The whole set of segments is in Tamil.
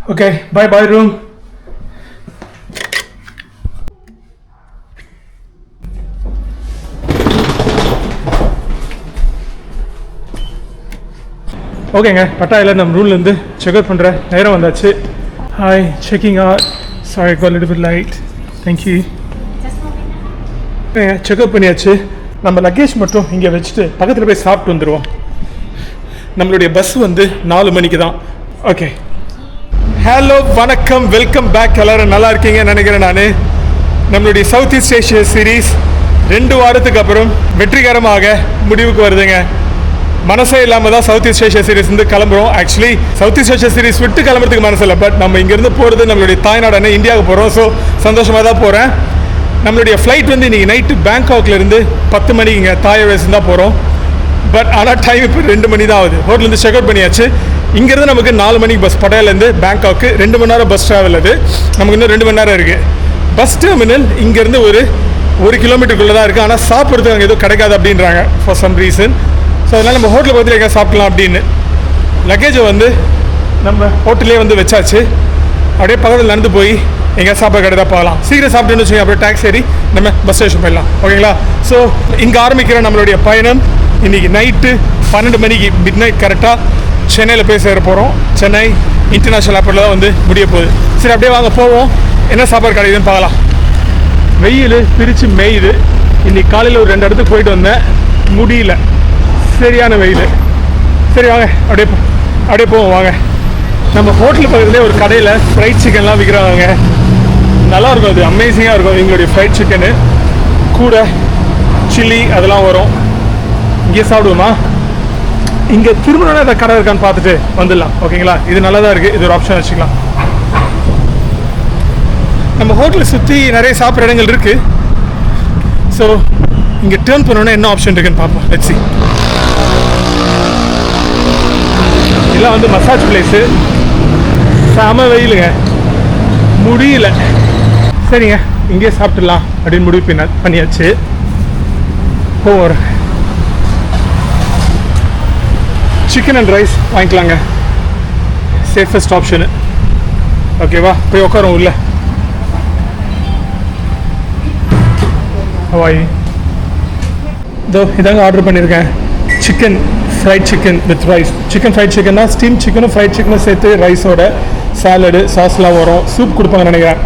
Okay, bye room. ஓகேங்க, பட்டாயில் நம்ம ரூம்லேருந்து செக் அவுட் பண்ணுற நேரம் வந்தாச்சு. Hi, checking out. Sorry call little bit light. Thank you. Check out பண்ணியாச்சு. நம்ம லக்கேஜ் மட்டும் இங்கே வச்சுட்டு பக்கத்தில் போய் சாப்பிட்டு வந்துடுவோம். நம்மளுடைய பஸ் வந்து 4 மணிக்கு தான். ஓகே, ஹலோ, வணக்கம், வெல்கம் பேக். எல்லோரும் நல்லா இருக்கீங்கன்னு நினைக்கிறேன். நான் நம்மளுடைய சவுத் ஈஸ்ட் ஏஷியா சீரீஸ் 2 வாரத்துக்கு அப்புறம் வெற்றிகரமாக முடிவுக்கு வருதுங்க. மனசே இல்லாமல் தான் சவுத் ஈஸ்ட் ஏஷியா சீரீஸ் வந்து கிளம்புறோம். Actually South east Asia series விட்டு கிளம்புறதுக்கு மனசு இல்லை. பட் நம்ம இங்கேருந்து போகிறது நம்மளுடைய தாய்நாடான இந்தியாவுக்கு போகிறோம். ஸோ சந்தோஷமாக தான் போகிறேன். நம்மளுடைய ஃப்ளைட் வந்து இன்றைக்கி நைட்டு பேங்காக்லேருந்து 10 மணிக்கு இங்கே தாயவேஸ் தான் போகிறோம். பட் ஆனால் டைம் இப்போ 2 மணி தான் ஆகுது. ஹோட்டலேருந்து செக் அவுட் பண்ணியாச்சு. இங்கேருந்து நமக்கு 4 மணிக்கு பஸ். படையிலேருந்து பேங்காக்கு 2 மணி நேரம் பஸ் ட்ராவல். அது நமக்கு இன்னும் 2 மணி நேரம் இருக்குது. பஸ் டெர்மினல் இங்கேருந்து ஒரு 1 கிலோமீட்டருக்குள்ளே தான் இருக்குது. ஆனால் சாப்பிட்றதுக்கு அங்கே எதுவும் கிடைக்காது அப்படின்றாங்க ஃபார் சம் ரீசன். ஸோ அதனால் நம்ம ஹோட்டலில் பார்த்து எங்கே சாப்பிட்லாம் அப்படின்னு லக்கேஜை வந்து நம்ம ஹோட்டலே வந்து வச்சாச்சு. அப்படியே பக்கத்தில் நடந்து போய் எங்கே சாப்பாடு கிடையாது போகலாம். சீக்கிரம் சாப்பிட்டுன்னு வச்சுக்கோங்க. அப்படியே டாக்ஸி ஏறி நம்ம பஸ் ஸ்டேஷன் போயிடலாம். ஓகேங்களா? ஸோ இங்கே ஆரம்பிக்கிற நம்மளுடைய பயணம் இன்றைக்கி நைட்டு 12 மணிக்கு மிட் நைட் கரெக்டாக சென்னையில் போய் சேர போகிறோம். சென்னை இன்டர்நேஷ்னல் ஏர்போர்ட்டில் தான் வந்து முடிய போகுது. சரி, அப்படியே வாங்க போவோம். என்ன சாப்பாடு கிடைக்குதுன்னு பார்க்கலாம். வெயில் பிரித்து மேயுது. இன்றைக்கி காலையில் ஒரு 2 இடத்துக்கு போயிட்டு வந்தேன், முடியல, சரியான வெயில். சரி வாங்க, அப்படியே போவோம் வாங்க. நம்ம ஹோட்டல் பக்கத்துலேயே ஒரு கடையில் ஃப்ரைட் சிக்கன்லாம் விற்கிறாங்க. நல்லாயிருக்கும், அது அமேசிங்காக இருக்கும். எங்களுடைய ஃப்ரைட் சிக்கனு கூட சில்லி அதெல்லாம் வரும். இங்கே சாப்பிடுவோமா? இங்கே திருமணம் ஏதாவது கடை இருக்கான்னு பார்த்துட்டு வந்துடலாம். ஓகேங்களா? இது நல்லா தான் இருக்குது. இது ஒரு ஆப்ஷன் வச்சுக்கலாம். நம்ம ஹோட்டலை சுற்றி நிறைய சாப்பிட்ற இடங்கள் இருக்குது. ஸோ இங்கே டேர்ன் பண்ணோன்னா என்ன ஆப்ஷன் இருக்குன்னு பார்ப்போம். Let's see. இதெல்லாம் வந்து மசாஜ் பிளேஸு. செம வெயிலுங்க, முடியல. சரிங்க, இங்கேயே சாப்பிட்டுடலாம் அப்படின்னு முடிவு பண்ணியாச்சு. போகிறேன். சிக்கன் அண்ட் ரைஸ் வாங்கிக்கலாங்க, சேஃபஸ்ட் ஆப்ஷனு. ஓகேவா? போய் உட்காரோம் உள்ள. ஹவாய். இதோ இதாங்க ஆர்டர் பண்ணியிருக்கேன். Chicken fried chicken with rice. Chicken fried சிக்கன்னா ஸ்டீம் சிக்கனும் ஃப்ரைட் சிக்கனும் சேர்த்து ரைஸோட சாலடு சாஸ்லாம் வரும். சூப் கொடுப்பாங்கன்னு நினைக்கிறேன்.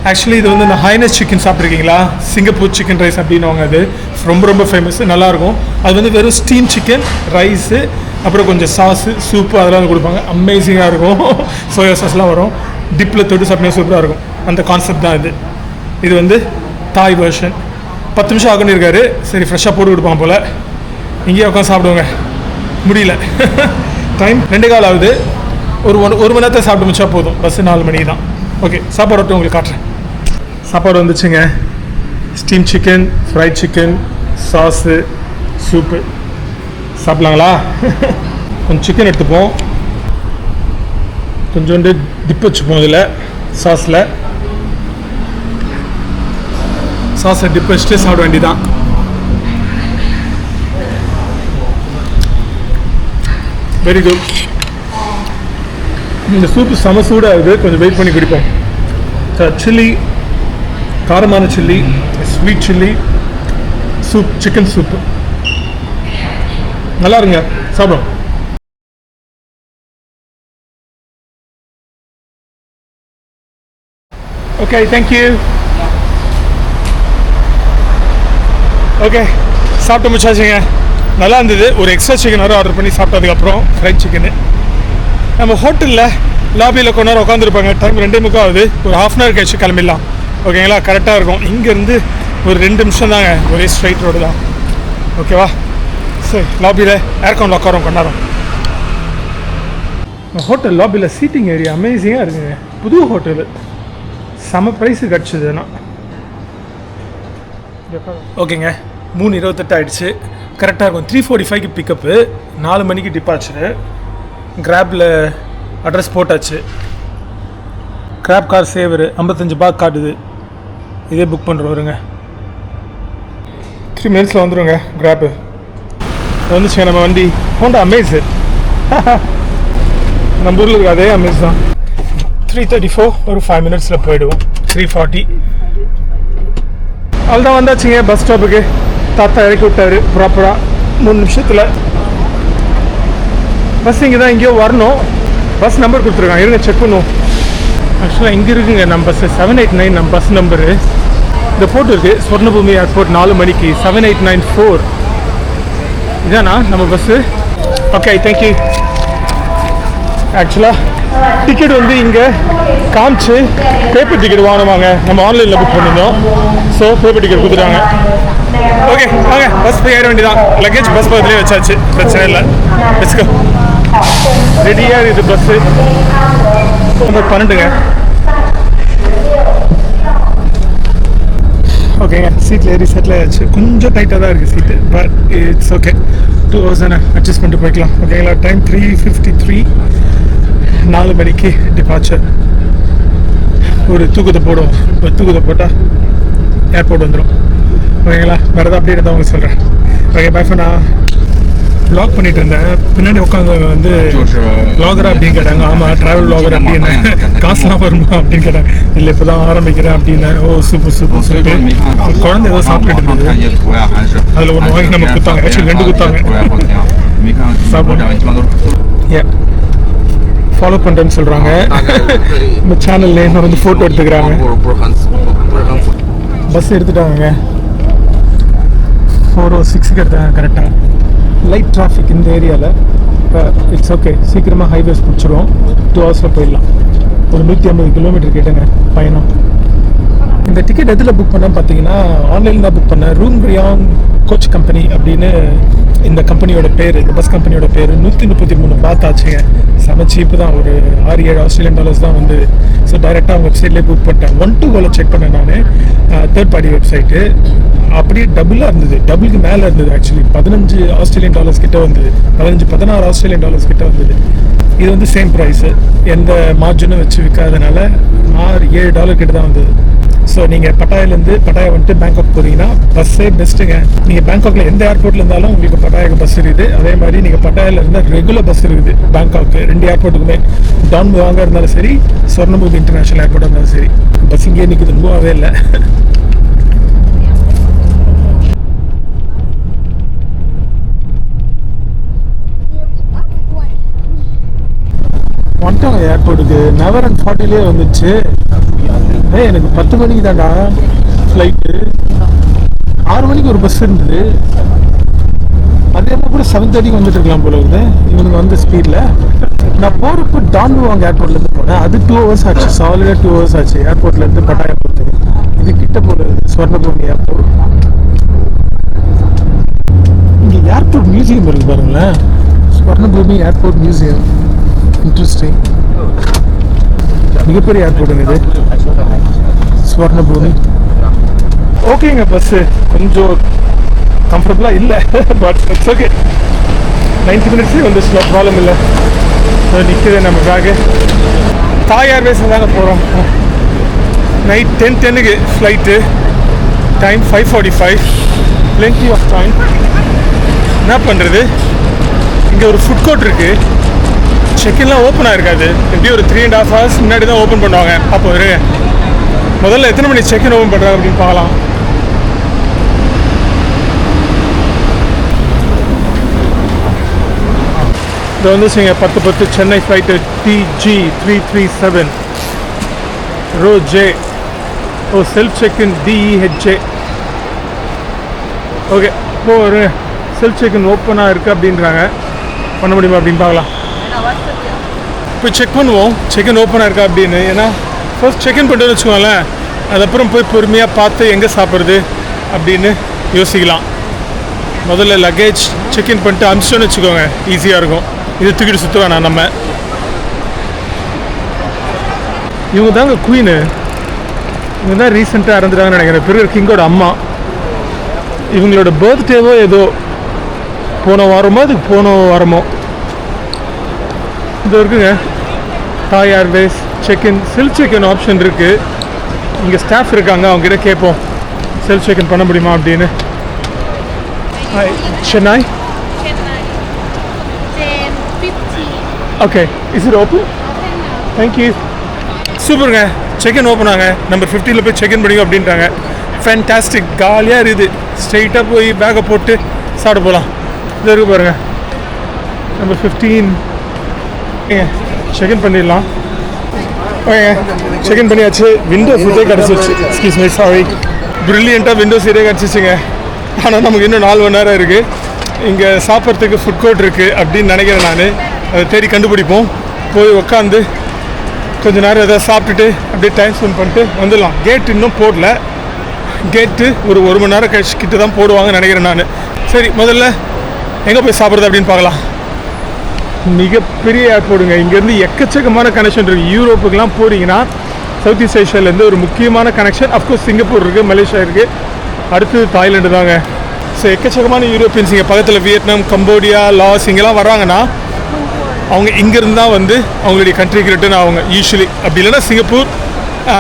ஆக்சுவலி இது வந்து இந்த ஹைனஸ் சிக்கன் சாப்பிட்ருக்கீங்களா? சிங்கப்பூர் சிக்கன் ரைஸ் அப்படின்னுவாங்க. அது ரொம்ப ரொம்ப ஃபேமஸ், நல்லாயிருக்கும். அது வந்து வெறும் ஸ்டீம் சிக்கன், ரைஸு, அப்புறம் கொஞ்சம் சாஸு, சூப்பு அதெல்லாம் வந்து கொடுப்பாங்க. அமேசிங்காக இருக்கும். சோயா சாஸ்லாம் வரும். டிப்பில் தொட்டு சாப்பிட்டா சூப்பராக இருக்கும். அந்த கான்செப்ட் தான் இது. இது வந்து தாய் வெர்ஷன். 10 நிமிஷம் ஆகுன்னு இருக்காரு. சரி, ஃப்ரெஷ்ஷாக போட்டு கொடுப்பான் போல். இங்கேயே உட்காந்து சாப்பிடுவோங்க. முடியல. டைம் 2:15 ஆகுது. ஒரு மணி நேரத்தை சாப்பிட்டு முடிச்சா போதும். பஸ்ஸு 4 மணிக்கு தான். ஓகே, சாப்பாடு விட்டு உங்களுக்கு காட்டுறேன். சாப்பாடு வந்துச்சுங்க. Steam chicken, fried chicken, sauce, soup. சாப்பிட்லாங்களா? கொஞ்சம் சிக்கன் எடுத்துப்போம். கொஞ்சோண்டு டிப் வச்சுப்போம். இதில் சாஸில் சாஸை டிப் வச்சுட்டு சாப்பிட வேண்டியதான். Very good. இந்த சூப்பு செம சூடாக இருக்குது. கொஞ்சம் வெயிட் பண்ணி குடிப்போம். சில்லி, காரமான chilli, sweet chilli soup, chicken soup நல்லா இருங்க. சாப்பிடும். Okay, thank you. ஓகே, சாப்பிட்டு முடிச்சாச்சுங்க. நல்லா இருந்தது. ஒரு எக்ஸ்ட்ரா சிக்கன் வர ஆர்டர் பண்ணி சாப்பிட்டதுக்கப்புறம் ஃப்ரைட் சிக்கனு. நம்ம ஹோட்டலில் லாபியில் கொஞ்ச நேரம் உட்காந்துருப்பாங்க. டைம் 2:45 ஆகுது. ஒரு ½ hour கழிச்சு கிளம்பிடலாம். ஓகேங்களா? கரெக்டாக இருக்கும். இங்கேருந்து ஒரு 2 நிமிஷம் தாங்க. ஒரே ஸ்ட்ரைட் ரோடு தான். ஓகேவா? சரி, லாபியில் ஏர்கானில் உட்காரோம் கொஞ்ச நேரம். ஹோட்டல் லாபியில் சீட்டிங் ஏரியா அமேசிங்காக இருக்குங்க. புது ஹோட்டலு, செம ப்ரைஸு கிடச்சிதுன்னா. ஓகேங்க, 3:28 ஆகிடுச்சு. கரெக்டாக இருக்கும். 3:45க்கு பிக்கப்பு, 4 மணிக்கு டிபார்ச்சரு. கிராப்பில் அட்ரஸ் போட்டாச்சு. கிராப் கார் சேவர் $55 காட்டுது. இதே புக் பண்ணுறோம். வருங்க, 3 minutesல வந்துடுங்க. கிராப்பு வந்துச்சுங்க. நம்ம வண்டி ஹோண்டா அமேஸு. நம்ம ஊரில் இருக்க அதே அமேஸ் தான். 3:34 ஒரு 5 மினிட்ஸில் போயிடுவோம். 3:40 அவ்வளோதான் வந்தாச்சுங்க பஸ் ஸ்டாப்புக்கு. தாத்தா இறக்கி விட்டாரு ப்ராப்பராக 3 நிமிஷத்தில். பஸ் இங்கே தான் எங்கேயோ வரணும். பஸ் நம்பர் கொடுத்துருக்காங்க, இருங்க செக் பண்ணுவோம். ஆக்சுவலாக இங்கே இருக்குங்க நம்ம பஸ்ஸு 789 நம்ம பஸ் நம்பரு. இந்த போட்டு இருக்குது ஸ்வர்ணபூமி ஏர்போர்ட் 4 மணிக்கு 7894. இதானா நம்ம பஸ்ஸு? Okay thank you. ஆக்சுவலாக டிக்கெட் வந்து இங்கே காமிச்சு பேப்பர் டிக்கெட் வாங்கினாங்க. நம்ம ஆன்லைனில் புக் பண்ணியிருந்தோம். ஸோ பேப்பர் டிக்கெட் கொடுத்துட்டாங்க. ஓகே வாங்க பஸ் போய் ஏற வேண்டியதான். லக்கேஜ் பஸ் பக்கத்துலேயே வச்சாச்சு, பிரச்சனை இல்லை. Let's go. ரெடியாக இருக்குது பஸ்ஸு. நம்பர் 12ங்க. ஓகேங்க சீட்டில் ஏறி செட்டில் ஆயாச்சு. கொஞ்சம் டைட்டாக தான் இருக்குது சீட்டு, பட் இட்ஸ் ஓகே. 2 hours தானே அட்ஜஸ்ட் பண்ணிட்டு போய்க்கலாம். ஓகேங்களா. டைம் 3:53. 4 மணிக்கு டிபார்ச்சர். ஒரு தூக்கத்தை போடுவோம். ஒரு தூக்கத்தை போட்டால் ஏர்போர்ட் வந்துடும். ஓகேங்களா. வேறு எதாவது அப்டேட் தான் உங்களுக்கு சொல்கிறேன். Okay bye. நான் வ்ளாக் பண்ணிட்டு இருந்தேன். பின்னாடி உட்காந்து வந்து வ்ளாகரா அப்படின்னு கேட்டாங்க. ஆமாம் ட்ராவல் வ்ளாகர் அப்படின்னு. காசுலாம் வருமா அப்படின்னு கேட்டாங்க. இல்லை இப்போ தான் ஆரம்பிக்கிறேன் அப்படின்னு. ஓ சூப்பர் சூப்பர் சூப்பர். குழந்தை ஏதோ சாப்பிட்டுட்டு இருந்தது. அதில் ஒன்று வாங்கி நம்ம கொடுத்தாங்க. ஆக்சுவலி 2 கொடுத்தாங்க. ஏ ஃபாலோ பண்ணுறேன்னு சொல்கிறாங்க. இந்த சேனல் நேம் வந்து ஃபோட்டோ எடுத்துக்கிறாங்க. பஸ் எடுத்துட்டாங்க. 4:06 எடுத்தாங்க கரெக்டாக. லைட் டிராஃபிக் இந்த ஏரியாவில். It's okay. சீக்கிரமாக ஹைவேஸ் பிடிச்சிருவோம். 2 hours போயிடலாம். ஒரு 150 கிலோமீட்டர் கிட்டங்க பயணம். இந்த டிக்கெட் எதில் புக் பண்ணேன்னு பார்த்தீங்கன்னா ஆன்லைனில் தான் புக் பண்ணேன். ரூம் ரியாங் கோச் கம்பெனி அப்படின்னு இந்த கம்பெனியோட பேர். இந்த பஸ் கம்பெனியோட பேர். 133 பாத் ஆச்சுங்க. செம சீப்பு தான். ஒரு 6-7 ஆஸ்திரேலியன் டாலர்ஸ் தான் வந்து. ஸோ டைரெக்டாக அவங்க வெப்சைட்லேயே புக் பண்ணிட்டேன். 1-2 செக் பண்ணேன் நான். Third party website. அப்படியே டபுளாக இருந்தது. டபுளுக்கு மேலே இருந்தது. ஆக்சுவலி 15 ஆஸ்திரேலியன் டாலர்ஸ் கிட்ட வந்தது. 15-16 ஆஸ்திரேலியன் டாலர்ஸ் கிட்ட வந்தது. இது வந்து சேம் ப்ரைஸு. எந்த மார்ஜினும் வச்சு விற்காதனால $7 கிட்ட தான் வந்தது. ஸோ நீங்கள் பட்டாயிலேருந்து பட்டாயா வந்துட்டு பேங்காக் போகிறீங்கன்னா பஸ்ஸே பெஸ்ட்டுங்க. நீங்கள் பேங்காக்கில் எந்த ஏர்போர்ட்டில் இருந்தாலும் உங்களுக்கு பட்டாயாக்கு பஸ் இருக்குது. அதே மாதிரி நீங்கள் பட்டாயில் இருந்தால் ரெகுலர் பஸ் இருக்குது பேங்காக்கு. 2 ஏர்போர்ட்டுக்குமே. டான் முவாங்க இருந்தாலும் சரி, ஸ்வர்ணபூமி இன்டர்நேஷ்னல் ஏர்போர்ட்டாக இருந்தாலும் சரி. பஸ் இங்கே நிற்குது, மூவாவே இல்லை. வந்துட்டாங்க ஏர்போர்ட்டுக்கு. 9:40 வந்துச்சு. எனக்கு 10 மணிக்கு தான்டா ஃப்ளைட்டு. 6 மணிக்கு ஒரு பஸ் இருந்தது. அதே மாதிரி கூட 7:30 வந்துட்டு இருக்கலாம் போல இருக்குது இவனுக்கு வந்து ஸ்பீடில். நான் போகிறப்போ டான்வாங் ஏர்போர்ட்லேருந்து போனேன். அது 2 hours ஆச்சு. சாலிடாக 2 hours ஆச்சு ஏர்போர்ட்லேருந்து பட்டாயா போகிறதுக்கு. இது கிட்ட போல இருக்குது ஸ்வர்ணபூமி ஏர்போர்ட். இங்கே ஏர்போர்ட் மியூசியம் இருக்குது பாருங்களேன். Swarnabhoomi airport museum. இன்ட்ரெஸ்டிங். மிகப்பெரிய ஏர்போர்ட்டுங்க இது ஸ்வர்ணபூமி. ஓகேங்க பஸ்ஸு கொஞ்சம் கம்ஃபர்டபுளாக இல்லை, பட் இட்ஸ் ஓகே. 90 மினிட்ஸ்லேயே வந்துச்சு, ப்ராப்ளம் இல்லை. நிற்கிது நம்ம பேக்கு. தாய் ஏர்வேஸ் தாங்க போகிறோம். Night 10:10 flight. Time 5:45. plenty of time. என்ன பண்ணுறது, இங்கே ஒரு ஃபுட் கோர்ட் இருக்குது. செக்இன்லாம் ஓப்பனாக இருக்காது. எப்படியும் ஒரு 3.5 hours முன்னாடி தான் ஓப்பன் பண்ணுவாங்க. அப்போ இருங்க, முதல்ல எத்தனை மணி செக்இன் ஓப்பன் பண்ணுறாங்க அப்படின்னு பார்க்கலாம். இது வந்துச்சுங்க 10:10 Chennai flight TG337 row J. Oh self check in DEHJ. Okay இப்போ ஒரு செல்ஃப் செக்இன் ஓப்பனாக இருக்குது அப்படின்றாங்க. பண்ண முடியுமா அப்படின்னு பார்க்கலாம். இப்போ செக் பண்ணுவோம் செக்இன் ஓப்பனாக இருக்கா அப்படின்னு. ஏன்னா ஃபர்ஸ்ட் செக்இன் பண்ணிட்டு வச்சுக்கோங்களேன், அதுக்கப்புறம் போய் பொறுமையாக பார்த்து எங்கே சாப்பிட்றது அப்படின்னு யோசிக்கலாம். முதல்ல லக்கேஜ் செக்இன் பண்ணிட்டு அனுப்பிச்சோன்னு வச்சுக்கோங்க, ஈஸியாக இருக்கும். இது தூக்கிட்டு சுற்ற வேணாம் நம்ம. இவங்க தாங்க குயினு. இவங்க தான் ரீசெண்டாக இறந்துட்டாங்கன்னு நினைக்கிறேன். பெரிய கிங்கோட அம்மா. இவங்களோட பர்த்டேவோ ஏதோ போன வாரமோ இது இருக்குங்க. தாய் Airways check in self check in option இருக்குது. இங்கே ஸ்டாஃப் இருக்காங்க, அவங்ககிட்ட கேட்போம் செல்ஃப் செக்இன் பண்ண முடியுமா அப்படின்னு. Chennai 10:50. Okay, is it open? Thank you. சூப்பருங்க, செக்இன் ஓப்பன் ஆங்க. நம்பர் 15 போய் செக்இன் பண்ணிங்க அப்படின்ட்டாங்க. ஃபேன்டாஸ்டிக், காலியாக இருக்குது. ஸ்ட்ரெயிட்டாக போய் பேக்கை போட்டு சாப்பிட போகலாம். இது இருக்கு பாருங்கள், நம்பர் 15. ஏங்க செக்இன் பண்ணிடலாம். ஓகேங்க, செக்இன் பண்ணியாச்சு. விண்டோ சீட்டே கிடச்சிச்சு. Excuse me, sorry. ப்ரில்லியண்ட்டாக விண்டோ சீட்டே கிடச்சிச்சுங்க. ஆனால் நமக்கு இன்னும் 4 மணி நேரம் இருக்குது. இங்கே சாப்பிட்றதுக்கு ஃபுட் கோர்ட் இருக்குது அப்படின்னு நினைக்கிறேன். நான் அதை தேடி கண்டுபிடிப்போம். போய் உட்காந்து கொஞ்சம் நேரம் எதாவது சாப்பிட்டுட்டு அப்படியே டைம் ஸ்பெண்ட் பண்ணிட்டு வந்துடலாம். கேட் இன்னும் போடல. கேட்டு ஒரு மணி நேரம் கழிச்சு கிட்ட தான் போடுவாங்கன்னு நினைக்கிறேன் நான். சரி, முதல்ல எங்கே போய் சாப்பிட்றது அப்படின்னு பார்க்கலாம். மிகப்பெரிய ஏர்போர்ட்டுங்க. இங்கேருந்து எக்கச்சக்கமான கனெக்ஷன் இருக்குது. யூரோப்புக்கெலாம் போகிறீங்கன்னா சவுத் ஈஸ்ட் ஏஷியாவிலேருந்து ஒரு முக்கியமான கனெக்ஷன். அஃப்கோர்ஸ் சிங்கப்பூர் இருக்குது, மலேசியா இருக்குது, அடுத்தது தாய்லாண்டு தாங்க. ஸோ எக்கச்சக்கமான யூரோப்பியன்ஸ் இங்கே பக்கத்தில் வியட்நாம், கம்போடியா, லாஸ் இங்கெல்லாம் வர்றாங்கன்னா அவங்க இங்கேருந்து தான் வந்து அவங்களுடைய கண்ட்ரிக்கு ரிட்டர்ன் ஆகுங்க யூஸ்வலி. அப்படி இல்லைன்னா சிங்கப்பூர்,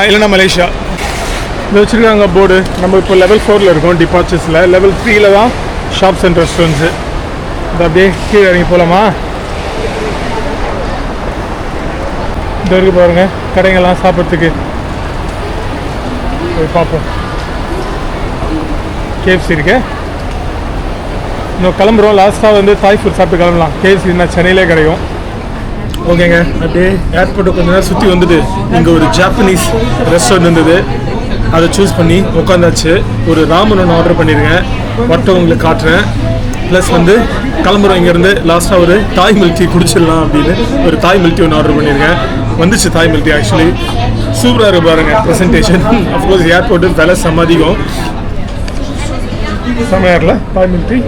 இல்லைன்னா மலேசியா. இதை வச்சுருக்காங்க போர்டு. நம்ம இப்போ லெவல் 4 இருக்கோம் டிபார்ச்சர்ஸில். லெவல் 3 தான் ஷாப்ஸ் அண்ட் ரெஸ்டாரண்ட்ஸு. இது அப்படியே கீழே இறங்கி போகலாமா? இது வரைக்கும் பாருங்கள் கடைங்கள்லாம் சாப்பிட்றதுக்கு. போய் பார்ப்போம். KFC இருக்கு. இன்னும் கிளம்புறோம். லாஸ்ட்டாக வந்து தாய் ஃபுட் சாப்பிட்டு கிளம்பலாம். KFCனா சென்னையிலே கிடைக்கும். ஓகேங்க, அப்படியே ஏர்போர்ட்டை கொஞ்ச நேரம் சுற்றி வந்துட்டு இங்கே ஒரு ஜாப்பனீஸ் ரெஸ்டாரண்ட் இருந்தது. அதை சூஸ் பண்ணி உட்காந்தாச்சு. ஒரு ராமன் ஒன்று ஆர்டர் பண்ணியிருக்கேன். மட்டும் உங்களுக்கு காட்டுறேன். ப்ளஸ் வந்து கிளம்புறோம் இங்கேருந்து. லாஸ்ட்டாக ஒரு தாய் மில்க் டீ குடிச்சிடலாம் அப்படின்னு ஒரு தாய் மில்க் டீ ஒன்று ஆர்டர் பண்ணியிருக்கேன். வந்துச்சு தாய் மில்க் டீ. ஆக்சுவலி சூப்பராக இருக்கு பாருங்கள் ப்ரெசன்டேஷன். அஃப்கோர்ஸ் ஏர்போர்ட்டு விலை சம்மதிக்கும். செம்மையாரில் தாய் மில்க் டீ.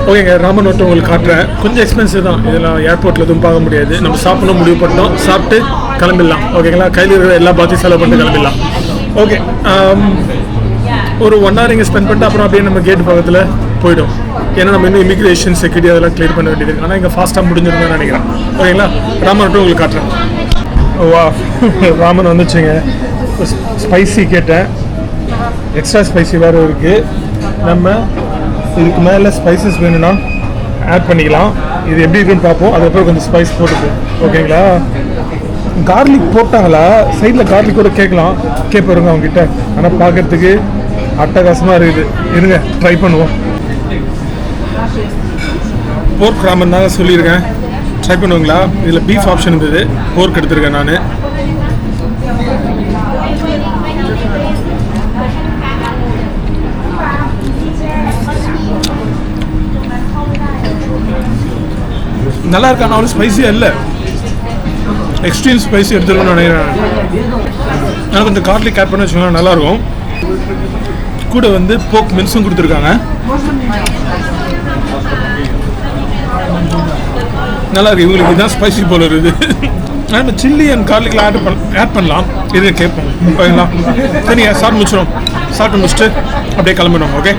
ஓகேங்க, ராமன் மட்டும் உங்களுக்கு காட்டுறேன். கொஞ்சம் எக்ஸ்பென்சிவ் தான். இதெல்லாம் ஏர்போர்ட்டில் எதுவும் பார்க்க முடியாது. நம்ம சாப்பிடணும் முடிவு பண்ணோம். சாப்பிட்டு கிளம்பிடலாம். ஓகேங்களா? கையில் இருக்கிற எல்லா பாத்தியும் செலவு பண்ணிட்டு கிளம்பிடலாம். ஓகே, ஒரு 1 hour இங்கே ஸ்பெண்ட் பண்ணிட்டு அப்புறம் அப்படியே நம்ம கேட்டு பக்கத்தில் போய்டும். ஏன்னா நம்ம இன்னும் இமிக்ரேஷன், செக்யூரிட்டி அதெல்லாம் கிளியர் பண்ண வேண்டியது இருக்குது. ஆனால் இங்கே ஃபாஸ்ட்டாக முடிஞ்சிருந்தான்னு நினைக்கிறேன். ஓகேங்களா? ராமன் மட்டும் உங்களுக்கு காட்டுறேன். வா, ராமன் வந்துச்சுங்க. ஸ்பைசி கேட்டேன். எக்ஸ்ட்ரா ஸ்பைசி வேறு இருக்குது. நம்ம இதுக்கு மேலே ஸ்பைசஸ் வேணும்னா ஆட் பண்ணிக்கலாம். இது எப்படி இருக்குன்னு பார்ப்போம். அதுக்கப்புறம் கொஞ்சம் ஸ்பைஸ் போட்டுது. ஓகேங்களா? கார்லிக் போட்டாங்களா? சைடில் கார்லிக் கூட கேட்பாருங்க அவங்ககிட்ட. ஆனால் பார்க்குறதுக்கு அட்டகாசமாக இருக்குது. இருங்க ட்ரை பண்ணுவோம். போர்க் ராமன் தாங்க சொல்லியிருக்கேன். ட்ரை பண்ணுவீங்களா? இதில் பீஃப் ஆப்ஷன் இருந்தது. போர்க் எடுத்திருக்கேன் நான். நல்லா இருக்கா? அவ்வளோ ஸ்பைஸியாக இல்லை. எக்ஸ்ட்ரீம் ஸ்பைசி எடுத்துருக்கணும்னு நினைக்கிறேன். ஆனால் கொஞ்சம் கார்லிக் ஆட் பண்ணி வச்சுக்கோங்க, நல்லாயிருக்கும். கூட வந்து போக் மின்ஸும் கொடுத்துருக்காங்க. நல்லா இருக்கு. இவங்களுக்கு இதுதான் ஸ்பைசி போல இருக்குது. நம்ம சில்லி அண்ட் கார்லிக்கில் ஆட் பண்ணலாம். இது கேட்போம். ஓகேங்களா? சரிங்க, சாப்பிட்டு முடிச்சிடும். சாப்பிட்டு முடிச்சுட்டு அப்படியே கிளம்பிடும். ஓகே,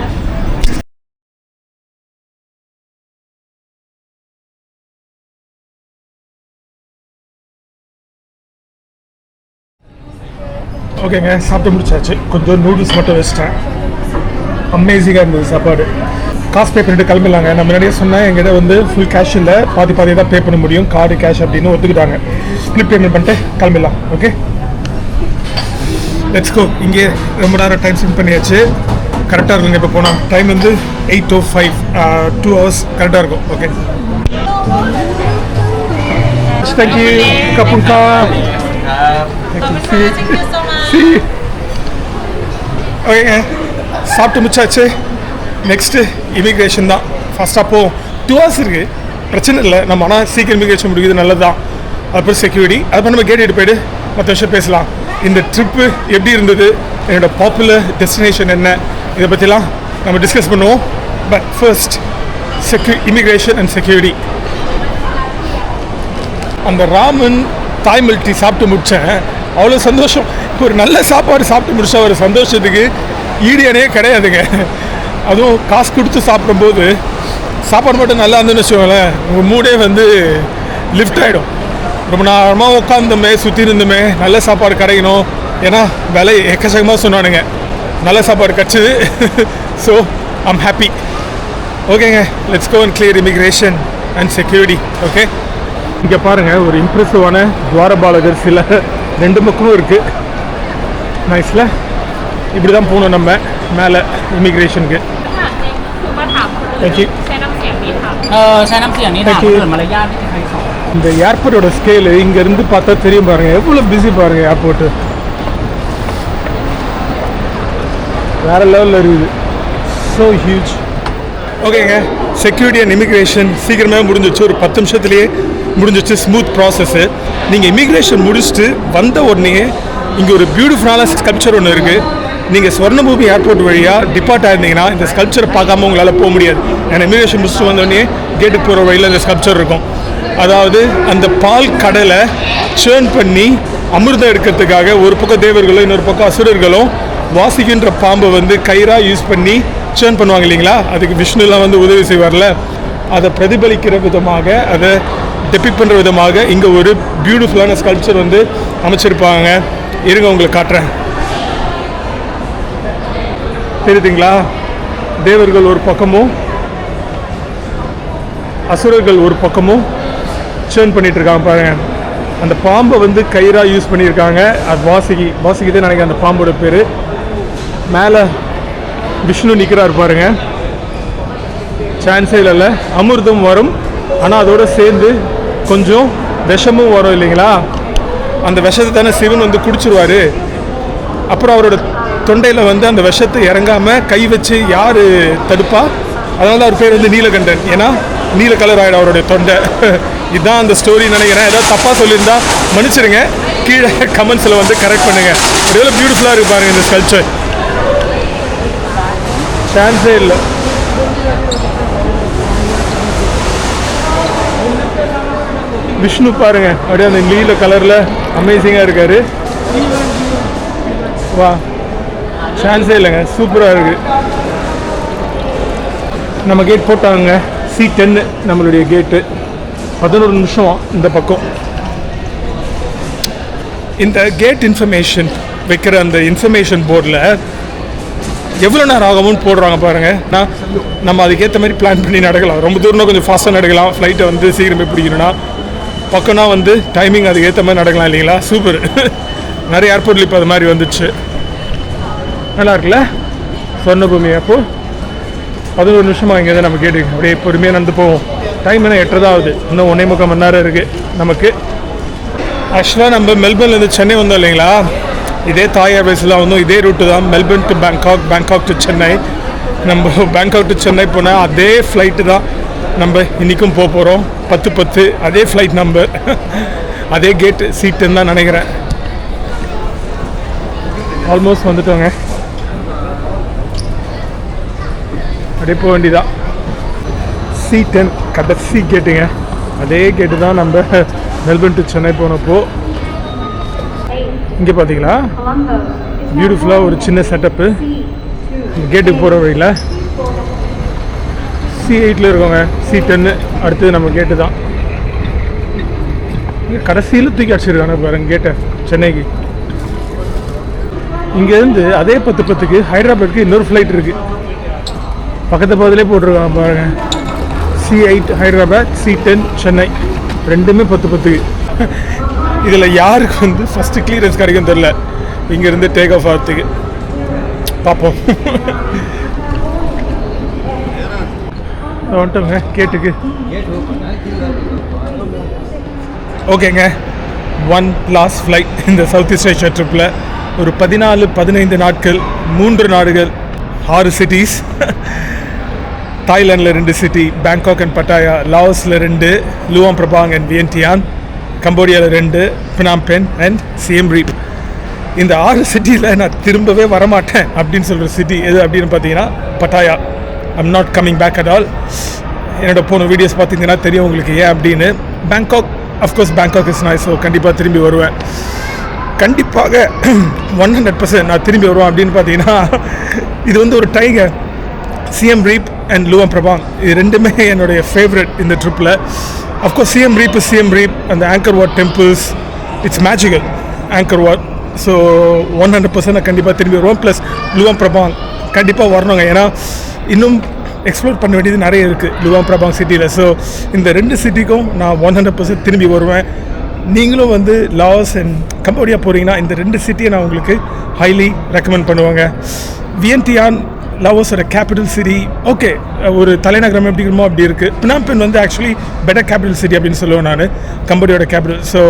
ஓகேங்க, சாப்பிட்டு முடிச்சாச்சு. கொஞ்சம் நூடுல்ஸ் மட்டும் வச்சிட்டேன். அமேசிங்காக இருந்தது சாப்பாடு. காசு பே பண்ணிட்டு கிளம்பிடலாங்க. நான் முன்னாடியே சொன்னேன் எங்கிட்ட வந்து ஃபுல் கேஷ் இல்லை, பாதி தான் பே பண்ண முடியும், கார்டு கேஷ் அப்படின்னு ஒத்துக்கிட்டாங்க. ஸ்பிளிட் பேமெண்ட் பண்ணிட்டு கிளம்பிடலாம். Okay, let's go. இங்கே ரொம்ப நேரம் டைம் ஸ்பெண்ட் பண்ணியாச்சு. கரெக்டாக இருக்குங்க. இப்போ போனால் டைம் வந்து 8:05, 2 hours கரெக்டாக இருக்கும். Okay, thank you. கப்புங்கா. ஓகேங்க, சாப்பிட்டு முடிச்சாச்சு. நெக்ஸ்ட்டு இமிக்ரேஷன் தான். ஃபஸ்ட்டாக போவோம். 2 hours இருக்குது, பிரச்சனை இல்லை. நம்ம ஆனால் சீக்கிரம் இமிக்ரேஷன் முடியுது, நல்லது தான். அப்புறம் செக்யூரிட்டி, அதுக்கப்புறம் நம்ம கேட் போய்ட்டு மற்ற விஷயம் பேசலாம். இந்த ட்ரிப்பு எப்படி இருந்தது, என்னோடய பாப்புலர் டெஸ்டினேஷன் என்ன, இதை பற்றிலாம் நம்ம டிஸ்கஸ் பண்ணுவோம். But first immigration and security. அந்த ராமன் தாய் மில்க் டீ சாப்பிட்டு முடித்தேன். அவ்வளோ சந்தோஷம். ஒரு நல்ல சாப்பாடு சாப்பிட்டு முடிச்சா ஒரு சந்தோஷத்துக்கு ஈடு இணையே கிடையாதுங்க. அதுவும் காசு கொடுத்து சாப்பிடும்போது சாப்பாடு மட்டும் நல்லா இருந்துன்னு வச்சுக்கோங்களேன், உங்கள் மூடே வந்து லிஃப்ட் ஆகிடும். ரொம்ப நேரமாக உட்காந்துமே சுற்றி இருந்துமே நல்ல சாப்பாடு கிடைக்கணும். ஏன்னா விலை எக்கச்சக்கமாக சொன்னானுங்க. நல்ல சாப்பாடு கிடச்சிது. So I'm happy. ஓகேங்க, let's go and clear immigration and security. Okay, இங்கே பாருங்கள் ஒரு இம்ப்ரெசிவான துவாரபாலகர் சில 2 பக்கமும் இருக்குது. நைஸில் இப்படி தான் போகணும் நம்ம மேலே இமிக்ரேஷனுக்கு. தேங்க்யூ. ใช้น้ำเสียงนี้ค่ะ ใช้น้ำเสียงนี้ถามเกิดมารยาทที่ใครสอน இந்த ஏர்போர்ட்டோட ஸ்கேலு இங்கேருந்து பார்த்தா தெரியும் பாருங்கள், எவ்வளோ பிஸி பாருங்கள் ஏர்போர்ட்டு. வேறு லெவலில் இருக்குது. So huge. ஓகேங்க, செக்யூரிட்டி அண்ட் இமிக்ரேஷன் சீக்கிரமே முடிஞ்சிச்சு. ஒரு 10 நிமிஷத்துலேயே முடிஞ்சிச்சு. Smooth process. நீங்கள் இமிக்ரேஷன் முடிச்சுட்டு வந்த உடனே இங்கே ஒரு பியூட்டிஃபுல்லான ஸ்கல்ப்சர் ஒன்று இருக்குது. நீங்கள் ஸ்வர்ணபூமி ஏர்போர்ட் வழியாக டிபார்ட் ஆயிருந்தீங்கன்னா இந்த ஸ்கல்ப்சரை பார்க்காம உங்களால் போக முடியாது. ஏன்னா இமிக்ரேஷன் முடிச்சுட்டு வந்தோடனே கேட்டுக்கு போகிற வழியில் இந்த ஸ்கல்ப்சர் இருக்கும். அதாவது அந்த பால் கடலை சேர்ன் பண்ணி அமிர்தம் எடுக்கிறதுக்காக ஒரு பக்கம் தேவர்களும் இன்னொரு பக்கம் அசுரர்களும் வாசிக்கின்ற பாம்பை வந்து கயிறாக யூஸ் பண்ணி சேர்ன் பண்ணுவாங்க இல்லைங்களா, அதுக்கு விஷ்ணுலாம் வந்து உதவி செய்வார்ல, அதை பிரதிபலிக்கிற விதமாக, அதை டெபிக் பண்ணுற விதமாக இங்கே ஒரு பியூட்டிஃபுல்லான ஸ்கல்ப்சர் வந்து அமைச்சிருப்பாங்க. இருங்க உங்களுக்கு காட்டுறேன். தெரியுதுங்களா, தேவர்கள் ஒரு பக்கமும் அசுரர்கள் ஒரு பக்கமும் சேர்ன் பண்ணிட்டு இருக்காங்க பாருங்க. அந்த பாம்பை வந்து கயிறா யூஸ் பண்ணியிருக்காங்க. அது வாசுகி தான் நினைக்கிறேன் அந்த பாம்போட பேர். மேலே விஷ்ணு நிற்கிறார் பாருங்க. சான்ஸே இல்லை. அமிர்தம் வரும், ஆனால் அதோடு சேர்ந்து கொஞ்சம் விஷமும் வரும் இல்லைங்களா. அந்த விஷத்தை தானே சிவன் வந்து குடிச்சிருவார். அப்புறம் அவரோட தொண்டையில் வந்து அந்த விஷத்தை இறங்காமல் கை வச்சு யார் தடுப்பா, அதனால அவர் பேர் வந்து நீலகண்டன். ஏன்னா நீல கலர் ஆகிடும் அவருடைய தொண்டை. இதுதான் அந்த ஸ்டோரி நினைக்கிறேன். ஏதாவது தப்பாக சொல்லியிருந்தா மன்னிச்சிருங்க, கீழே கமெண்ட்ஸில் வந்து கரெக்ட் பண்ணுங்கள். எவ்வளோ பியூட்டிஃபுல்லாக இருக்குது பாருங்கள் இந்த ஸ்கல்ப்சர். சான்ஸே இல்லை. விஷ்ணு பாருங்க, அப்படியே அந்த நீல கலரில் அமேசிங்காக இருக்காரு. வா, சான்ஸே இல்லைங்க, சூப்பராக இருக்குது. நம்ம கேட் போட்டாங்க, C10 நம்மளுடைய கேட்டு. 11 நிமிஷம் இந்த பக்கம். இந்த கேட் இன்ஃபர்மேஷன் வைக்கிற அந்த இன்ஃபர்மேஷன் போர்டில் எவ்வளோ நேரம் ஆகும்னு போடுறாங்க பாருங்கள். நம்ம அதுக்கேற்ற மாதிரி பிளான் பண்ணி நடக்கலாம். ரொம்ப தூரம்னா கொஞ்சம் ஃபாஸ்ட்டாக நடக்கலாம். ஃப்ளைட்டை வந்து சீக்கிரமே பிடிக்கணும்னா, பக்கம்னா வந்து டைமிங் அதுக்கேற்ற மாதிரி நடக்கலாம் இல்லைங்களா. சூப்பர். நிறைய ஏர்போர்ட்டில் இப்போ அது மாதிரி வந்துச்சு. நல்லா இருக்குல்ல ஸ்வர்ணபூமி. அப்போது 11 நிமிஷமாக இங்கே தான் நம்ம கேட்டு அப்படியே பொறுமையாக நடந்து போவோம். டைம் என்ன 8 தான் ஆகுது. இன்னும் 1.25 மணி நேரம் இருக்குது நமக்கு. ஆக்சுவலாக நம்ம மெல்பர்ன்லேருந்து சென்னை வந்தோம் இல்லைங்களா, இதே தாய் ஏர்வேஸில் வந்தோம். இதே ரூட்டு தான், Melbourne to Bangkok, Bangkok to Chennai. நம்ம பேங்காக் டு சென்னை போனால் அதே ஃப்ளைட்டு தான் நம்ம இன்றைக்கும் போக போகிறோம். 10:10 அதே ஃப்ளைட் நம்பர், அதே கேட்டு C10 தான் நினைக்கிறேன். ஆல்மோஸ்ட் வந்துட்டோங்க. அப்படியே போக வேண்டியதான். C10 கடைசி கேட்டுங்க. அதே கேட்டு தான் நம்ம மெல்பர்ன் டு சென்னை போனப்போ. இங்கே பார்த்தீங்களா பியூட்டிஃபுல்லாக ஒரு சின்ன செட்டப்பு. கேட்டுக்கு போகிற வழியில் C8 இருக்கோங்க. C10 அடுத்தது நம்ம கேட்டு தான். இங்கே கடைசியில் தூக்கி அடிச்சிருக்காங்க பாருங்க கேட்டை சென்னைக்கு. இங்கேருந்து அதே 10:10க்கு ஹைதராபாத்துக்கு இன்னொரு ஃப்ளைட் இருக்குது. பக்கத்து பக்கத்துலேயே போட்டிருக்காங்க பாருங்கள். C8 ஹைதராபாத், C10 சென்னை, ரெண்டுமே 10:10க்கு. இதில் யாருக்கு வந்து ஃபஸ்ட்டு கிளியரன்ஸ் கிடைக்கும் தெரில இங்கேருந்து டேக் ஆஃப் ஆகிறதுக்கு. பார்ப்போம். வந்துட்டோங்க கேட்டுக்கு. ஓகேங்க, ஒன் லாஸ்ட் ஃப்ளைட் இந்த சவுத் ஈஸ்ட் ஏஷியா ட்ரிப்பில். ஒரு 14-15 நாட்கள், 3 நாடுகள், 6 சிட்டிஸ். தாய்லாண்டில் 2 சிட்டி, பேங்காக் அண்ட் பட்டாயா. லாவோஸில் 2, லுவாங் பிரபாங் அண்ட் வியன்டியான். கம்போடியாவில் 2, Phnom Penh and Siem Reap. இந்த 6 சிட்டியில் நான் திரும்பவே வரமாட்டேன் அப்படின்னு சொல்கிற சிட்டி எது அப்படின்னு பார்த்தீங்கன்னா Pattaya. I'm not coming back at all. என்னோட போன வீடியோஸ் பார்த்தீங்கன்னா தெரியும் உங்களுக்கு ஏன் அப்படின்னு. Bangkok, of course Bangkok is nice. So கண்டிப்பாக திரும்பி வருவேன். கண்டிப்பாக 100% நான் திரும்பி வருவேன். அப்படின்னு பார்த்தீங்கன்னா இது வந்து ஒரு tiger. Siem Reap and Luang Prabang இது ரெண்டுமே என்னுடைய ஃபேவரட் இந்த ட்ரிப்பில். Of course Siem Reap is Siem Reap. அந்த Angkor Wat temples, it's magical Angkor Wat. So 100% நான் கண்டிப்பாக திரும்பி வருவோம். ப்ளஸ் லுவாங் பிரபாங் கண்டிப்பாக வரணுங்க. ஏன்னா இன்னும் எக்ஸ்ப்ளோர் பண்ண வேண்டியது நிறைய இருக்குது லுவாங் பிரபாங் சிட்டியில். ஸோ இந்த 2 சிட்டிக்கும் நான் 100% திரும்பி வருவேன். நீங்களும் வந்து லாஸ் அண்ட் கம்போடியா போகிறீங்கன்னா இந்த 2 சிட்டியை நான் உங்களுக்கு ஹைலி ரெக்கமெண்ட் பண்ணுவாங்க. வியன்டியான் லாவோஸோட கேபிட்டல் சிட்டி, ஓகே, ஒரு தலைநகரம் எப்படி இருக்குமோ அப்படி இருக்குது. பினாம்பென் வந்து ஆக்சுவலி பெட்டர் கேபிட்டல் சிட்டி அப்படின்னு சொல்லுவேன் நான், கம்போடியோட கேபிட்டல். ஸோ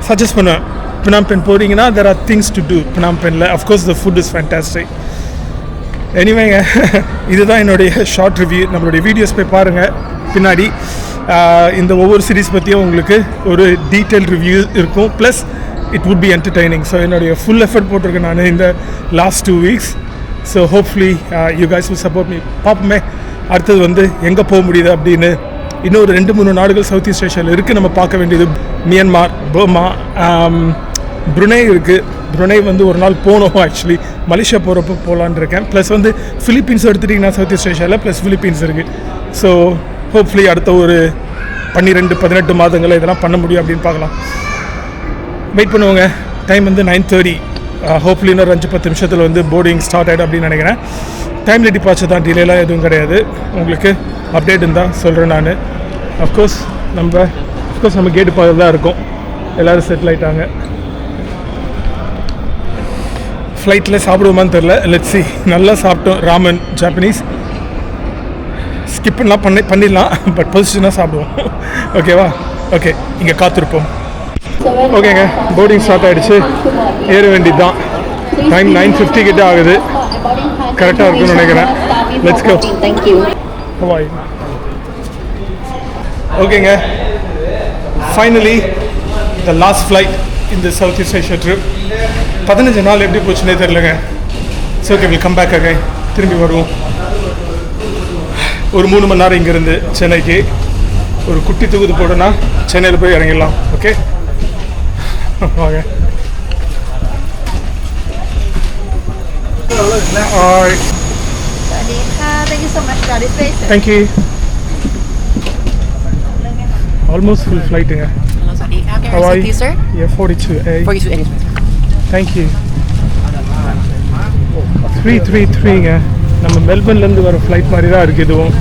சஜஸ்ட் பண்ணுவேன், பினாம்பென் போகிறீங்கன்னா there are things to do பினாம்பெனில். Of course the food is fantastic. எனிவேங்க, இதுதான் என்னுடைய ஷார்ட் ரிவ்யூ. நம்மளுடைய வீடியோஸ் போய் பாருங்கள். பின்னாடி இந்த ஒவ்வொரு சீரீஸ் பற்றியும் உங்களுக்கு ஒரு டீட்டெயில் ரிவ்யூ இருக்கும். Plus it would be entertaining. So என்னுடைய ஃபுல் எஃபர்ட் போட்டிருக்கேன் நான் இந்த last 2 weeks. So hopefully you guys will support me. பார்ப்போமே அடுத்தது வந்து எங்கே போக முடியுது அப்படின்னு. இன்னொரு 2-3 நாடுகள் சவுத் ஈஸ்ட் ஏஷியாவில் இருக்குது நம்ம பார்க்க வேண்டியது. மியான்மார், பர்மா, புருனே இருக்குது. புருனே வந்து ஒரு நாள் போகணும் ஆக்சுவலி. மலேசியா போகிறப்போ போகலான்னு இருக்கேன். ப்ளஸ் வந்து ஃபிலிப்பீன்ஸ் எடுத்துட்டிங்கன்னா சவுத் ஈஸ்ட் ஏஷியாவில் ப்ளஸ் ஃபிலிப்பீன்ஸ் இருக்குது. ஸோ ஹோப்ஃபுல்லி அடுத்த ஒரு 12-18 மாதங்கள் இதெல்லாம் பண்ண முடியும் அப்படின்னு பார்க்கலாம். வெயிட் பண்ணுவோங்க. டைம் வந்து 9:30. ஹோப்ஃபுல்லி இன்னொரு 5-10 நிமிஷத்தில் வந்து போர்டிங் ஸ்டார்ட் ஆகிடும் அப்படின்னு நினைக்கிறேன். டைமில் டிபார்ச்சர் தான், டிலேலாம் எதுவும் கிடையாது. உங்களுக்கு அப்டேட் இருந்தால் சொல்கிறேன் நான். அஃப்கோர்ஸ் நம்ம கேட்டு பார்த்து தான் இருக்கோம். எல்லோரும் செட்டில் ஆகிட்டாங்க. ஃப்ளைட்டில் சாப்பிடுவோமான்னு தெரில. Let's see. நல்லா சாப்பிட்டோம். ராமன், ஜாப்பனீஸ். ஸ்கிப்லாம் பண்ணிடலாம், பட் பொசிஷனாக சாப்பிடுவோம். ஓகேவா? ஓகே, இங்கே காத்திருப்போம். ஓகேங்க, போர்டிங் ஸ்டார்ட் ஆகிடுச்சு. ஏற வேண்டியது தான். டைம் 9:50 கிட்ட ஆகுது. கரெக்டாக இருக்குன்னு நினைக்கிறேன். Let's go. பாய். ஓகேங்க, ஃபைனலி த லாஸ்ட் ஃப்ளைட் இந்த சவுத் ஈஸ்ட் ஏஷியா ட்ரிப். 15 நாள் எப்படி போச்சுன்னே தெரிலங்க. So okay, will come back again. திரும்பி வருவோம். ஒரு 3 மணி நேரம் இங்கேருந்து சென்னைக்கு ஒரு குட்டி தொகுதி போடனா சென்னையில் போய் இறங்கிடலாம். ஓகே வாங்க. Thank you so much for this place. Thank you. Almost full flight. Hello, Sadiq. How can I How are assist you, sir? Yeah, 42A. 42 Edis. Thank you. 333ங்க. நம்ம மெல்பர்ன்லேருந்து வர ஃப்ளைட் மாதிரி தான் இருக்குது இதுவும்.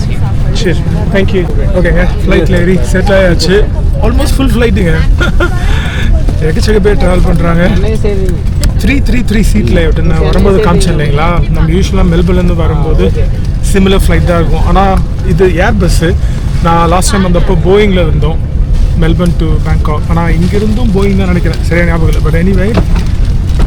சரி, தேங்க்யூ. ஓகேங்க, ஃப்ளைட்டில் ஏறி செட்டில் ஆயாச்சு. ஆல்மோஸ்ட் ஃபுல் ஃப்ளைட்டுங்க. எக்கச்சக்க பேர் ட்ராவல் பண்ணுறாங்க. 333 சீட் லேஅவுட். நான் வரும்போது காமிச்சேன் இல்லைங்களா, நம்ம யூஸ்வலாக மெல்பர்ன்லேருந்து வரும்போது சிமிலர் ஃப்ளைட் தான் இருக்கும். ஆனால் இது ஏர் பஸ்ஸு. நான் லாஸ்ட் டைம் வந்தப்போ போயிங்கில் இருந்தோம், மெல்பர்ன் டு பேங்காக். ஆனால் இங்கேருந்தும் போயிங் தான் நினைக்கிறேன், சரியாக ஞாபகம் இல்லை. பட் எனிவே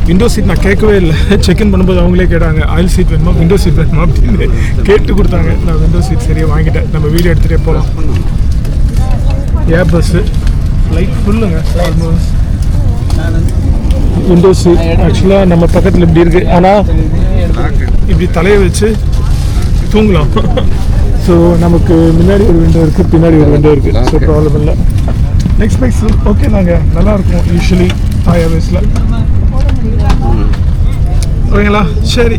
விண்டோ சீட் நான் கேட்கவே இல்லை. செக்இன் பண்ணும்போது அவங்களே கேட்டாங்க ஆயில் சீட் வேணுமா, விண்டோ சீட் வேணுமா அப்படின்னு கேட்டு கொடுத்தாங்க. நான் விண்டோ சீட் சரியாக வாங்கிட்டேன். நம்ம வீடியோ எடுத்துகிட்டே போகலாம். ஏர் பஸ்ஸு ஃப்ளைட் ஃபுல்லுங்க. Almost window seat. ஆக்சுவலாக நம்ம பக்கத்தில் இப்படி இருக்குது, ஆனால் இப்படி தலையை வச்சு தூங்கலாம். ஸோ நமக்கு முன்னாடி ஒரு விண்டோ இருக்குது, பின்னாடி ஒரு விண்டோ இருக்குது. ஸோ ப்ராப்ளம் இல்லை. நெக்ஸ்ட் பைக்ஸ் ஓகே தாங்க, நல்லாயிருக்கும் யூஸ்வலி தாய் ஏர்வேஸில். ஓகேங்களா? சரி,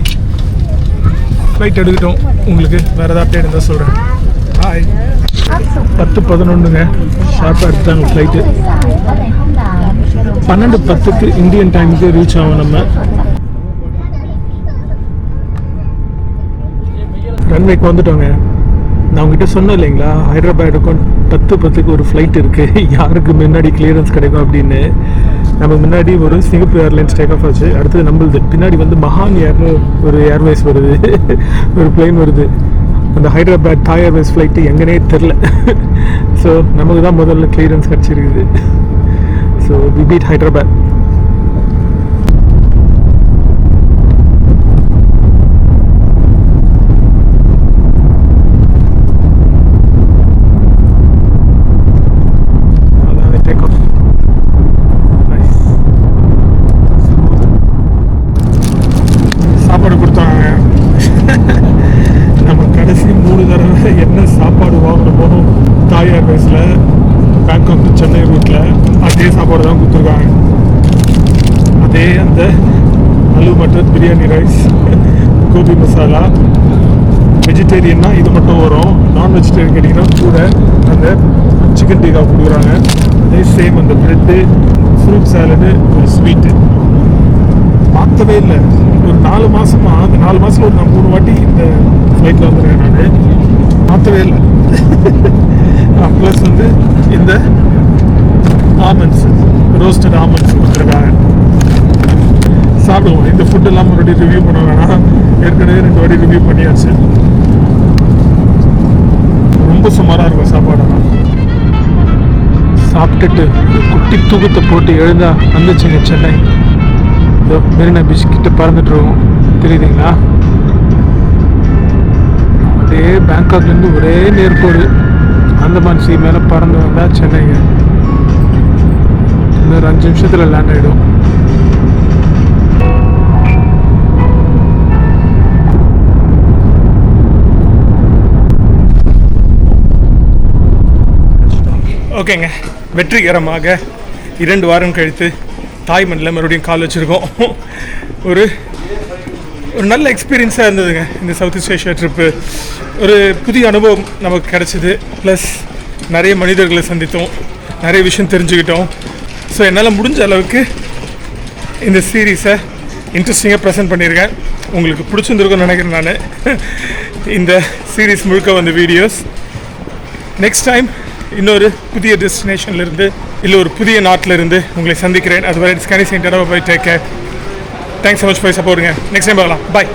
ஃப்ளைட் எடுக்கட்டும். உங்களுக்கு வேறு ஏதாவது அப்டேட் இருந்தால் சொல்கிறேன். ஹாய். 10:11ங்க ஷார்ப்பாக எடுத்தாங்க ஃப்ளைட்டு. 12:10 இந்தியன் டைமுக்கு ரீச் ஆகும். நம்ம ரன்வேக்கு வந்துட்டோங்க. நான் உங்ககிட்ட சொன்னேன் இல்லைங்களா, ஹைதராபாத்துக்கும் 10:10 ஒரு ஃப்ளைட் இருக்குது, யாருக்கு முன்னாடி கிளியரன்ஸ் கிடைக்கும் அப்படின்னு. நம்ம முன்னாடி ஒரு சிங்கப்பூர் ஏர்லைன்ஸ் டேக் ஆஃப் ஆச்சு. அடுத்தது நம்மளுது பின்னாடி வந்து மகான் ஏர்னு ஒரு ஏர்வேஸ் வருது, ஒரு பிளேன் வருது. அந்த ஹைதராபாத் தாய் ஏர்வேஸ் ஃப்ளைட்டு எங்கன்னே தெரில. ஸோ நமக்கு தான் முதல்ல கிளியரன்ஸ் கிடச்சிருக்குது. So we beat Hyderabad. சாப்பாடு கொடுத்தாங்க. நம்ம கடைசி 3 தடவை என்ன சாப்பாடு வாங்குறோமோ தாய் ஏர்வேஸில் பேங்காக் டு சென்னை ரூட்டில் அதே சாப்பாடு தான் கொடுத்துருக்காங்க. அதே அந்த ஆலு மட்டர் பிரியாணி ரைஸ், கோபி மசாலா. வெஜிடேரியன்னா இது மட்டும் வரும், நான் வெஜிடேரியன் கேட்டிங்கன்னா கூட அந்த சிக்கன் டிக்கா கொடுக்குறாங்க. அதே சேம் அந்த ப்ரெட்டு, ஃப்ரூட் சாலடு, ஒரு ஸ்வீட்டு. மாற்றவே இல்லை. ஒரு 4 மாதமாக, அந்த 4 மாதத்தில் ஒரு நான் 3 வாட்டி இந்த ஃப்ளைட்டில் வந்துருக்கேன் நான். மாற்றவே இல்லை. ப்ளஸ் வந்து இந்த ஆமண்ட்ஸ், ரோஸ்டட் ஆமண்ட்ஸ் கொடுத்துருக்காங்க. சாப்பிடுவோம். இந்த ஃபுட்டெல்லாம் மறுபடியும் ரிவ்யூ பண்ண வேணாம், ஏற்கனவே 2 வாட்டி ரிவ்யூ பண்ணியாச்சு. ரொம்ப சுமாராக இருக்கும் சாப்பாடெல்லாம். சாப்பிட்டுட்டு குட்டி தூக்கத்தை போட்டு எழுந்தா வந்துச்சுங்க சென்னை. இதோ மெரினா பீச் கிட்ட பறந்துட்டு இருக்கோம், தெரியுதுங்களா? அப்படியே பேங்காக்லேருந்து ஒரே நேர்கோடு அந்தமான் சீ மேலே பறந்து வந்தால் சென்னைங்க. இன்னொரு 5 நிமிஷத்தில் லேண்ட் ஆகிடும். ஓகேங்க, வெற்றிகரமாக 2 வாரம் கழித்து தாய் மண்ணில் மறுபடியும் கால் வச்சுருக்கோம். ஒரு நல்ல எக்ஸ்பீரியன்ஸாக இருந்ததுங்க இந்த சவுத் ஈஸ்ட் ஏஷியா ட்ரிப்பு. ஒரு புதிய அனுபவம் நமக்கு கிடச்சிது. ப்ளஸ் நிறைய மனிதர்களை சந்தித்தோம், நிறைய விஷயம் தெரிஞ்சுக்கிட்டோம். ஸோ என்னால் முடிஞ்ச அளவுக்கு இந்த சீரீஸை இன்ட்ரெஸ்டிங்காக ப்ரெசென்ட் பண்ணியிருக்கேன். உங்களுக்கு பிடிச்சிருந்துருக்குன்னு நினைக்கிறேன் நான். இந்த சீரீஸ் முழுக்க வந்த வீடியோஸ். நெக்ஸ்ட் டைம் இன்னொரு புதிய டெஸ்டினேஷன்லேருந்து இல்லை ஒரு புதிய நாட்டிலிருந்து உங்களை சந்திக்கிறேன். அதுவரை it's Kenny centre. Bye, take care. Thanks so much for சப்போர்ட்டுங்க. நெக்ஸ்ட் டைம் பார்க்கலாம். பாய்.